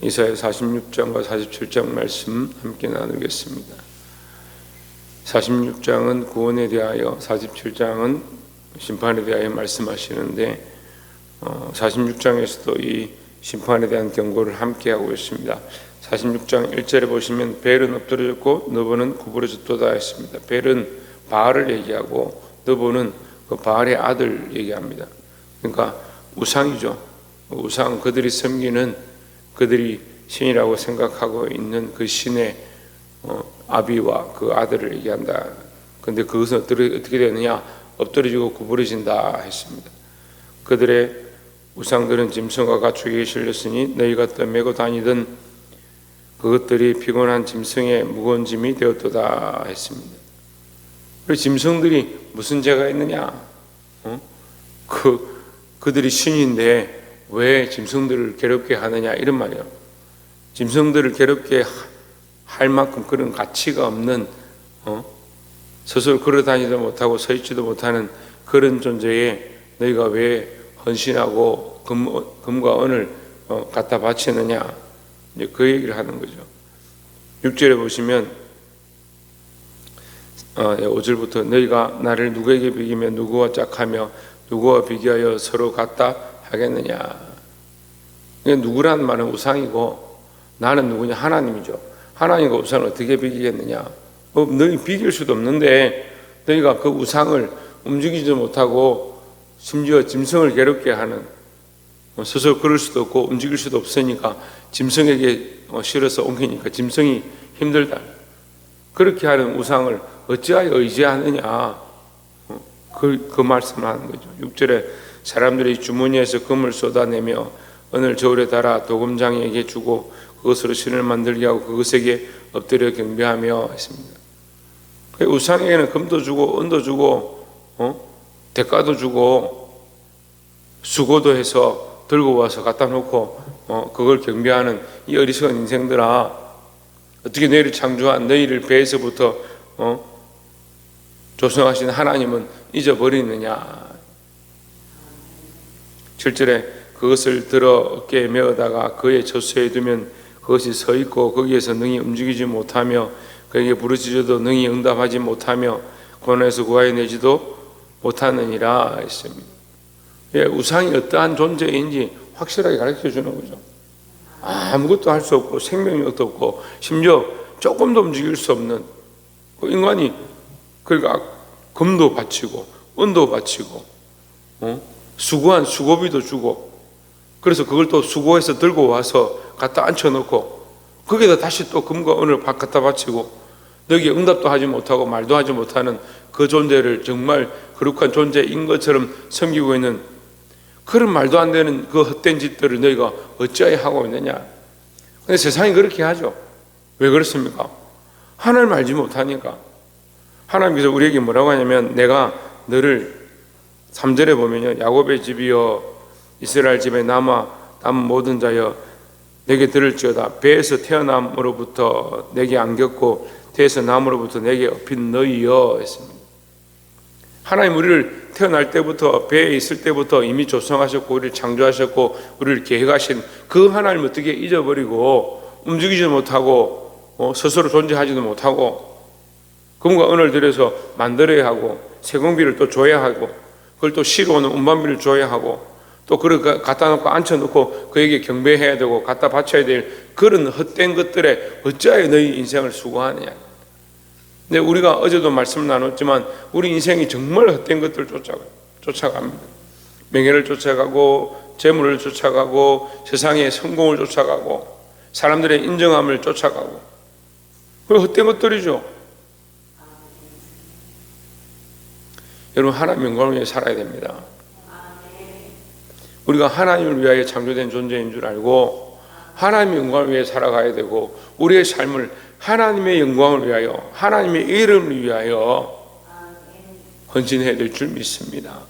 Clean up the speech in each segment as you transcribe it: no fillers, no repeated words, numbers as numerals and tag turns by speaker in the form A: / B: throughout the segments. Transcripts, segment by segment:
A: 이사야 46장과 47장 말씀 함께 나누겠습니다. 46장은 구원에 대하여, 47장은 심판에 대하여 말씀하시는데 46장에서도 이 심판에 대한 경고를 함께 하고 있습니다. 46장 1절에 보시면 벨은 엎드려졌고 느보는 구부러졌도다 했습니다. 벨은 바알을 얘기하고 느보는 그 바알의 아들 얘기합니다. 그러니까 우상이죠. 우상, 그들이 섬기는, 그들이 신이라고 생각하고 있는 그 신의 아비와 그 아들을 얘기한다. 그런데 그것은 어떻게 되느냐? 엎드려지고 구부러진다 했습니다. 그들의 우상들은 짐승과 가축에게 실렸으니 너희가 떠매고 다니던 그것들이 피곤한 짐승의 무거운 짐이 되었도다 했습니다. 그래서 짐승들이 무슨 죄가 있느냐? 그들이 신인데 왜 짐승들을 괴롭게 하느냐, 이런 말이에요. 짐승들을 괴롭게 할 만큼 그런 가치가 없는, 스스로 걸어다니지도 못하고 서 있지도 못하는 그런 존재에 너희가 왜 헌신하고 금과 은을 갖다 바치느냐, 이제 그 얘기를 하는 거죠. 6절에 보시면 5절부터 너희가 나를 누구에게 비기며 누구와 짝하며 누구와 비교하여 서로 같다 하겠느냐. 누구라는 말은 우상이고 나는 누구냐? 하나님이죠. 하나님과 우상을 어떻게 비기겠느냐? 너희 비길 수도 없는데 너희가 그 우상을 움직이지 못하고 심지어 짐승을 괴롭게 하는, 스스로 걸을 수도 없고 움직일 수도 없으니까 짐승에게 실어서 옮기니까 짐승이 힘들다. 그렇게 하는 우상을 어찌하여 의지하느냐? 그 말씀을 하는 거죠. 6절에 사람들이 주머니에서 금을 쏟아내며 은을 저울에 달아 도금장에게 주고 그것으로 신을 만들게 하고 그것에게 엎드려 경배하며 했습니다. 우상에게는 금도 주고 은도 주고 대가도 주고 수고도 해서 들고 와서 갖다 놓고 그걸 경배하는 이 어리석은 인생들아, 어떻게 너희를 창조한 너희를 배에서부터 조성하신 하나님은 잊어버리느냐. 7절에 그것을 들어 어깨에 메어다가 그의 젖소에 두면 그것이 서 있고 거기에서 능히 움직이지 못하며 그에게 부르짖어도 능히 응답하지 못하며 고난에서 구하여내지도 못하느니라 했습니다. 우상이 어떠한 존재인지 확실하게 가르쳐 주는 거죠. 아무것도 할 수 없고 생명력도 없고 심지어 조금도 움직일 수 없는 인간이, 그러니까 금도 바치고 은도 바치고 수고한 수고비도 주고, 그래서 그걸 또 수고해서 들고 와서 갖다 앉혀놓고 거기다 다시 또 금과 은을 갖다 바치고 너희에게 응답도 하지 못하고 말도 하지 못하는 그 존재를 정말 거룩한 존재인 것처럼 섬기고 있는 그런 말도 안 되는 그 헛된 짓들을 너희가 어찌하여 하고 있느냐. 근데 세상이 그렇게 하죠. 왜 그렇습니까? 하나님을 알지 못하니까. 하나님께서 우리에게 뭐라고 하냐면 내가 너를, 3절에 보면요, 야곱의 집이여 이스라엘 집에 남은 모든 자여 내게 들을지어다. 배에서 태어남으로부터 내게 안겼고 태에서 남으로부터 내게 업힌 너희여 했습니다. 하나님 우리를 태어날 때부터, 배에 있을 때부터 이미 조성하셨고 우리를 창조하셨고 우리를 계획하신 그 하나님을 어떻게 잊어버리고 움직이지 못하고 스스로 존재하지도 못하고 금과 은을 들여서 만들어야 하고 세공비를 또 줘야 하고 그걸 또 시로 오는 운반비를 줘야 하고 또 그걸 갖다 놓고 앉혀놓고 그에게 경배해야 되고 갖다 바쳐야 될 그런 헛된 것들에 어찌하여 너희 인생을 수고하느냐. 근데 우리가 어제도 말씀 나눴지만 우리 인생이 정말 헛된 것들을 쫓아갑니다. 명예를 쫓아가고 재물을 쫓아가고 세상의 성공을 쫓아가고 사람들의 인정함을 쫓아가고 그 헛된 것들이죠. 여러분, 하나님 영광을 위해 살아야 됩니다. 우리가 하나님을 위하여 창조된 존재인 줄 알고 하나님의 영광을 위해 살아가야 되고 우리의 삶을 하나님의 영광을 위하여 하나님의 이름을 위하여 헌신해야 될 줄 믿습니다.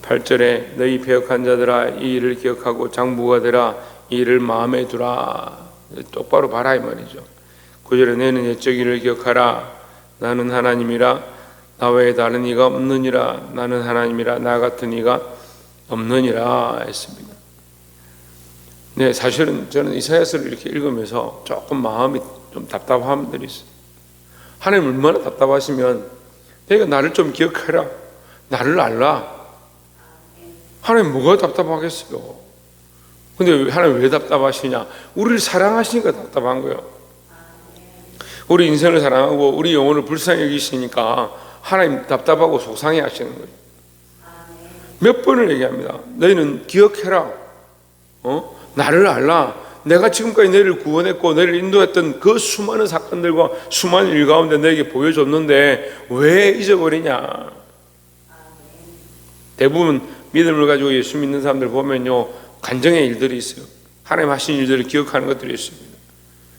A: 8절에 너희 배역한 자들아 이 일을 기억하고 장부가 되라 이 일을 마음에 두라. 똑바로 봐라 이 말이죠. 9절에 너희는 옛적 일을 기억하라 나는 하나님이라 나 외에 다른 이가 없느니라 나는 하나님이라 나 같은 이가 없느니라 했습니다. 네, 사실은 저는 이사야서를 이렇게 읽으면서 조금 마음이 좀 답답한 분들이 있어요. 하나님 얼마나 답답하시면 내가 나를 좀 기억해라, 나를 알라. 하나님 뭐가 답답하겠어요? 근데 하나님 왜 답답하시냐? 우리를 사랑하시니까 답답한 거예요. 우리 인생을 사랑하고 우리 영혼을 불쌍히 여기시니까 하나님 답답하고 속상해 하시는 거예요. 몇 번을 얘기합니다. 너희는 기억해라, 나를 알라. 내가 지금까지 너희를 구원했고 너희를 인도했던 그 수많은 사건들과 수많은 일 가운데 너에게 보여줬는데 왜 잊어버리냐? 대부분 믿음을 가지고 예수 믿는 사람들 보면요, 간증의 일들이 있어요. 하나님 하신 일들을 기억하는 것들이 있습니다.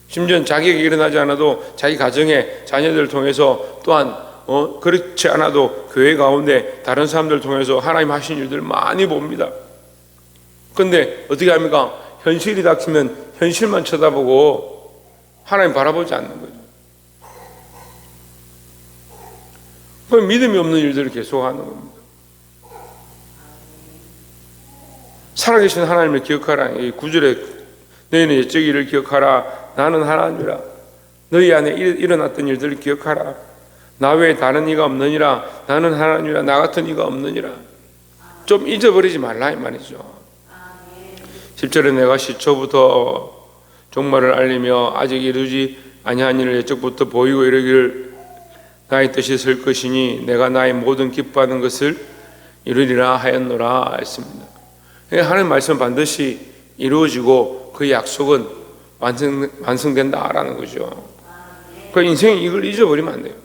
A: 심지어 자기에게 일어나지 않아도 자기 가정의 자녀들을 통해서, 또한 그렇지 않아도 교회 가운데 다른 사람들을 통해서 하나님 하신 일들을 많이 봅니다. 그런데 어떻게 합니까? 현실이 닥치면 현실만 쳐다보고 하나님 바라보지 않는 거죠. 그럼 믿음이 없는 일들을 계속하는 겁니다. 살아계신 하나님을 기억하라. 이 9절에 너희는 옛적 일을 기억하라. 나는 하나님이라. 너희 안에 일어났던 일들을 기억하라. 나 외에 다른 이가 없느니라. 나는 하나님이라. 나 같은 이가 없느니라. 좀 잊어버리지 말라 이 말이죠. 10절에 내가 시초부터 종말을 알리며 아직 이루지 아니한 일을 옛적부터 보이고 이르기를 나의 뜻이 설 것이니 내가 나의 모든 기뻐하는 것을 이루리라 하였노라 했습니다. 하나님 말씀은 반드시 이루어지고 그 약속은 완성된다라는 거죠. 그 인생이 이걸 잊어버리면 안 돼요.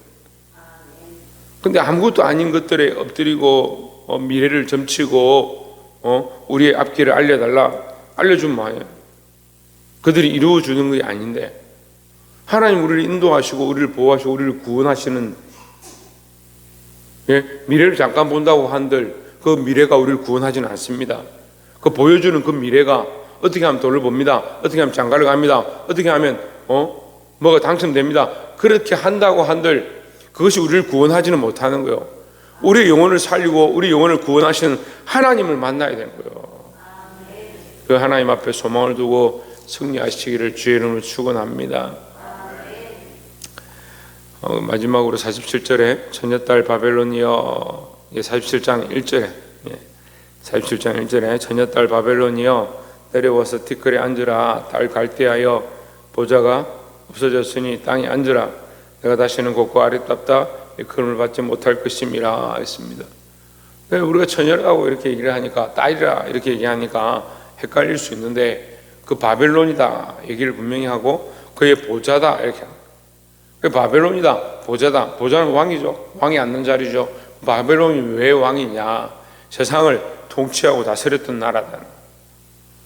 A: 근데 아무것도 아닌 것들에 엎드리고 미래를 점치고 우리의 앞길을 알려주면 뭐예요? 그들이 이루어주는 것이 아닌데, 하나님 우리를 인도하시고 우리를 보호하시고 우리를 구원하시는, 미래를 잠깐 본다고 한들 그 미래가 우리를 구원하지는 않습니다. 그 보여주는 그 미래가 어떻게 하면 돈을 봅니다, 어떻게 하면 장가를 갑니다, 어떻게 하면 뭐가 당첨됩니다, 그렇게 한다고 한들 그것이 우리를 구원하지는 못하는 거예요. 우리의 영혼을 살리고 우리 영혼을 구원하시는 하나님을 만나야 되는 거예요. 그 하나님 앞에 소망을 두고 승리하시기를 주의 이름으로 축원합니다. 마지막으로 47절에 처녀딸 바벨론이여, 47장 1절에 47장 1절에 처녀딸 바벨론이여 내려와서 티끌에 앉으라. 딸 갈대하여 보좌가 없어졌으니 땅에 앉으라. 내가 다시는 곱고 아름답다 일컬음을 받지 못할 것임이라 했습니다. 우리가 처녀라고 이렇게 얘기를 하니까, 딸이라 이렇게 얘기하니까 헷갈릴 수 있는데, 그 바벨론이다 얘기를 분명히 하고 그의 보좌다 이렇게 합니다. 그 바벨론이다, 보좌다. 보좌는 왕이죠. 왕이 앉는 자리죠. 바벨론이 왜 왕이냐? 세상을 통치하고 다스렸던 나라다.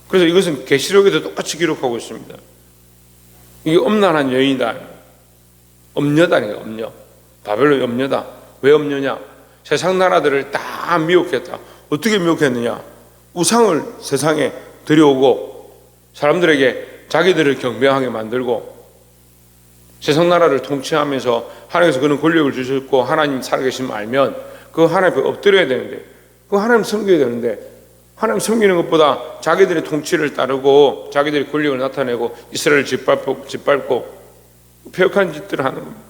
A: 그래서 이것은 계시록에도 똑같이 기록하고 있습니다. 이게 엄란한 여인이다, 엄녀다니까. 엄녀. 바벨론이 엄녀다. 왜 엄녀냐? 세상 나라들을 다 미혹했다. 어떻게 미혹했느냐? 우상을 세상에 들여오고 사람들에게 자기들을 경배하게 만들고 세상 나라를 통치하면서 하나님께서 그런 권력을 주셨고 하나님 살아계심을 알면 그 하나님 앞에 엎드려야 되는데, 그 하나님 섬겨야 되는데, 하나님 섬기는 것보다 자기들의 통치를 따르고 자기들의 권력을 나타내고 이스라엘을 짓밟고 폐역한 짓들을 하는 겁니다.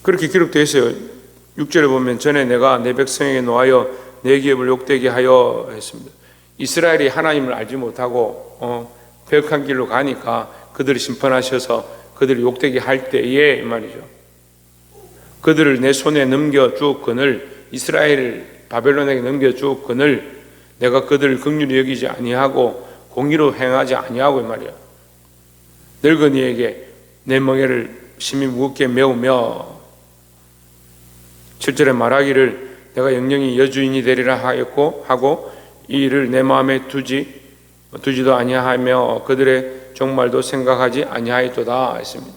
A: 그렇게 기록되어 있어요. 6절에 보면 전에 내가 내 백성에게 노하여 내 기업을 욕되게 하여 했습니다. 이스라엘이 하나님을 알지 못하고 폐역한 길로 가니까 그들을 심판하셔서 그들을 욕되게 할 때에 이 말이죠. 그들을 내 손에 넘겨주었거늘, 이스라엘을 바벨론에게 넘겨주었거늘 내가 그들을 긍휼히 여기지 아니하고 공의로 행하지 아니하고 이 말이야. 늙은이에게 내 멍에를 심히 무겁게 메우며 7절에 말하기를 내가 영영이 여주인이 되리라 하고 이 일을 내 마음에 두지도 아니하며 그들의 종말도 생각하지 아니하였도다 했습니다.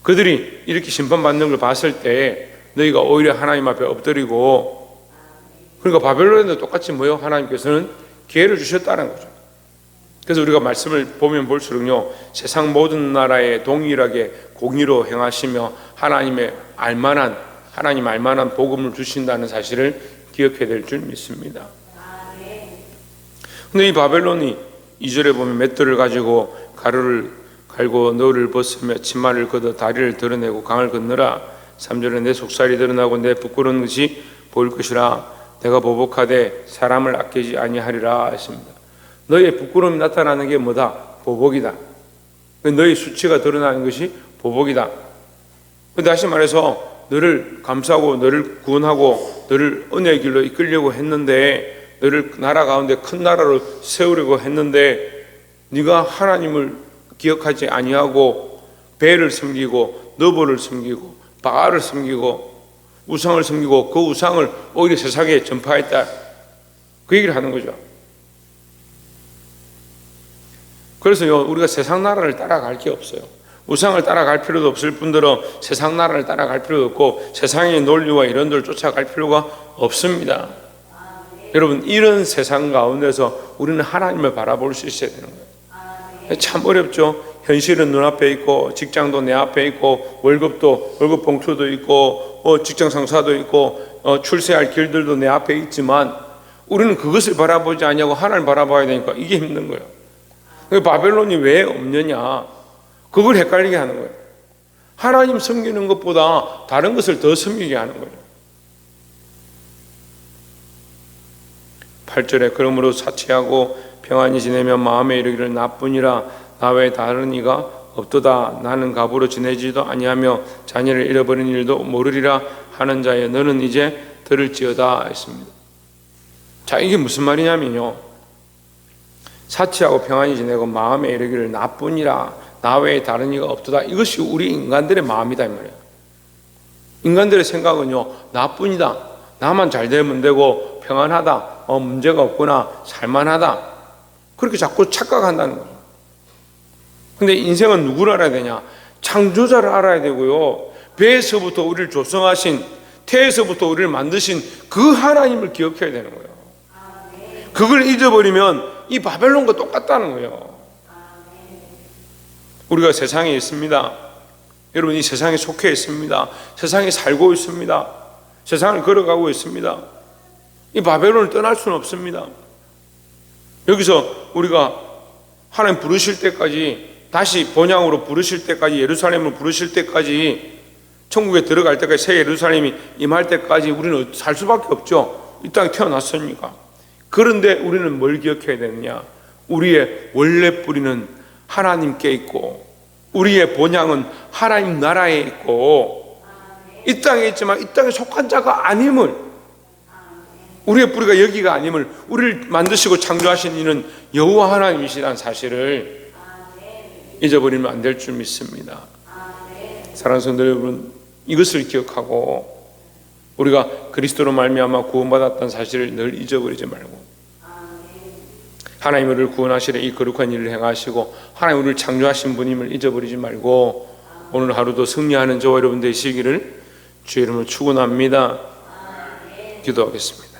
A: 그들이 이렇게 심판받는 걸 봤을 때 너희가 오히려 하나님 앞에 엎드리고, 그러니까 바벨론에도 똑같이 뭐요? 하나님께서는 기회를 주셨다는 거죠. 그래서 우리가 말씀을 보면 볼수록요, 세상 모든 나라에 동일하게 공의로 행하시며 하나님 알만한 복음을 주신다는 사실을 기억해야 될 줄 믿습니다. 근데 이 바벨론이 2절에 보면 맷돌을 가지고 가루를 갈고 너를 벗으며 치마를 걷어 다리를 드러내고 강을 건너라. 3절에 내 속살이 드러나고 내 부끄러운 것이 보일 것이라. 내가 보복하되 사람을 아끼지 아니하리라 했습니다. 너의 부끄러움이 나타나는 게 뭐다? 보복이다. 너의 수치가 드러나는 것이 보복이다. 다시 말해서 너를 감싸고 너를 구원하고 너를 은혜의 길로 이끌려고 했는데, 너를 나라 가운데 큰 나라로 세우려고 했는데 네가 하나님을 기억하지 아니하고 벨을 섬기고 너보를 섬기고 바알을 섬기고 우상을 섬기고 그 우상을 오히려 세상에 전파했다. 그 얘기를 하는 거죠. 그래서요, 우리가 세상 나라를 따라갈 게 없어요. 우상을 따라갈 필요도 없을 뿐더러 세상 나라를 따라갈 필요도 없고 세상의 논리와 이런들 쫓아갈 필요가 없습니다. 여러분, 이런 세상 가운데서 우리는 하나님을 바라볼 수 있어야 되는 거예요. 참 어렵죠. 현실은 눈앞에 있고 직장도 내 앞에 있고 월급 봉투도 있고 직장 상사도 있고 출세할 길들도 내 앞에 있지만 우리는 그것을 바라보지 않냐고 하나님을 바라봐야 되니까 이게 힘든 거예요. 바벨론이 왜 없느냐, 그걸 헷갈리게 하는 거예요. 하나님 섬기는 것보다 다른 것을 더 섬기게 하는 거예요. 8절에 그러므로 사치하고 평안히 지내면 마음에 이르기를 나뿐이라 나 외에 다른 이가 없도다. 나는 갑으로 지내지도 아니하며 자녀를 잃어버린 일도 모르리라 하는 자여 너는 이제 들을지어다 했습니다. 자, 이게 무슨 말이냐면요, 사치하고 평안히 지내고 마음에 이르기를 나뿐이라 나 외에 다른 이가 없도다. 이것이 우리 인간들의 마음이다 이 말이에요. 인간들의 생각은요, 나뿐이다, 나만 잘 되면 되고 평안하다, 문제가 없구나, 살만하다, 그렇게 자꾸 착각한다는 거예요. 근데 인생은 누구를 알아야 되냐? 창조자를 알아야 되고요, 배에서부터 우리를 조성하신, 태에서부터 우리를 만드신 그 하나님을 기억해야 되는 거예요. 그걸 잊어버리면 이 바벨론과 똑같다는 거예요. 우리가 세상에 있습니다. 여러분, 이 세상에 속해 있습니다. 세상에 살고 있습니다. 세상을 걸어가고 있습니다. 이 바벨론을 떠날 수는 없습니다. 여기서 우리가 하나님 부르실 때까지, 다시 본향으로 부르실 때까지, 예루살렘을 부르실 때까지, 천국에 들어갈 때까지, 새 예루살렘이 임할 때까지 우리는 살 수밖에 없죠. 이 땅에 태어났으니까. 그런데 우리는 뭘 기억해야 되느냐? 우리의 원래 뿌리는 하나님께 있고 우리의 본향은 하나님 나라에 있고 이 땅에 있지만 이 땅에 속한 자가 아님을, 우리의 뿌리가 여기가 아님을, 우리를 만드시고 창조하신 이는 여호와 하나님이시라는 사실을 잊어버리면 안 될 줄 믿습니다. 사랑하는 성도 여러분, 이것을 기억하고 우리가 그리스도로 말미암아 구원받았다는 사실을 늘 잊어버리지 말고, 하나님 우리를 구원하시려 이 거룩한 일을 행하시고 하나님 우리를 창조하신 분임을 잊어버리지 말고 오늘 하루도 승리하는 저와 여러분 되시기를 주의 이름으로 축원합니다. 기도하겠습니다.